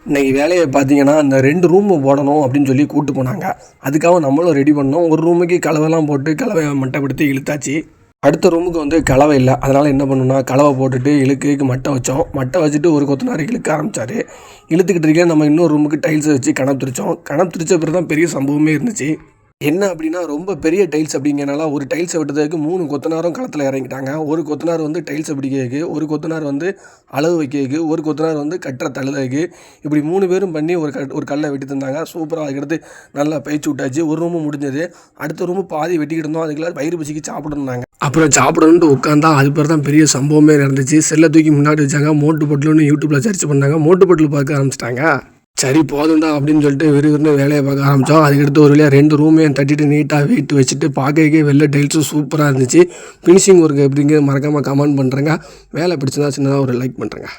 இன்றைக்கி வேலையை பார்த்தீங்கன்னா அந்த 2 ரூமு போடணும் அப்படின்னு சொல்லி கூப்பிட்டு போனாங்க. அதுக்காக நம்மளும் ரெடி பண்ணோம். ஒரு ரூமுக்கு கலவைலாம் போட்டு கலவையை மட்டைப்படுத்தி இழுத்தாச்சு. அடுத்த ரூமுக்கு வந்து கலவை இல்லை. அதனால் என்ன பண்ணணும்னா கலவை போட்டுட்டு இழுக்கு மட்டை வச்சோம். மட்டை வச்சுட்டு ஒரு கொத்தனார் இழுக்க ஆரம்பித்தார். இழுத்துக்கிட்டு இருக்கே நம்ம இன்னொரு ரூமுக்கு டைல்ஸை வச்சு கணப்பிரிச்சோம். கணப்பிரிச்ச பிறகு தான் பெரிய சம்பவமே இருந்துச்சு. என்ன அப்படின்னா ரொம்ப பெரிய டைல்ஸ் அப்படிங்கிறனால ஒரு டைல்ஸை விட்டதுக்கு 3 கொத்தனாரும் களத்தில் இறங்கிட்டாங்க. ஒரு கொத்தனார் வந்து டைல்ஸை பிடிக்கிறதுக்கு, ஒரு கொத்தனார் வந்து அளவு வைக்கிறதுக்கு, ஒரு கொத்தனார் வந்து கட்டுற தழுதுக்கு, இப்படி 3 பேரும் பண்ணி ஒரு கல்லை வெட்டி தந்தாங்க. சூப்பராக அதுக்கடுத்து நல்லா பேச்சு விட்டாச்சு. ஒரு ரூமு முடிஞ்சது. அடுத்த ரூமு பாதி வெட்டிக்கிட்டு இருந்தோம். அதுக்கெல்லாம் வயிறு பசிக்கு சாப்பிடணுன்னாங்க. அப்புறம் சாப்பிடணுன்ட்டு உட்காந்தா அது பேர் தான் பெரிய சம்பவமே நடந்துச்சு. செல்லை தூக்கி முன்னாடி வச்சாங்க. மோட்டு பொட்டலுன்னு யூடியூப்பில் சர்ச் பண்ணாங்க. மோட்டு பொட்டல் பார்க்க ஆரம்பிச்சிட்டாங்க. சரி போதும்டா அப்படின்னு சொல்லிட்டு விறுவிறுன்னு வேலையை பார்க்க ஆரம்பித்தோம். அதுக்கடுத்து ஒரு வழியாக 2 ரூமையும் தட்டிட்டு நீட்டாக வெயிட் வச்சுட்டு பார்க்கறதுக்கே வெளில டைல்ஸும் சூப்பராக இருந்துச்சு. ஃபினிஷிங் ஒர்க் எப்படிங்கிறது மறக்காமல் கமெண்ட் பண்ணுறேங்க. வேலை பிடிச்சிருந்தா சின்னதாக ஒரு லைக் பண்ணுறேங்க.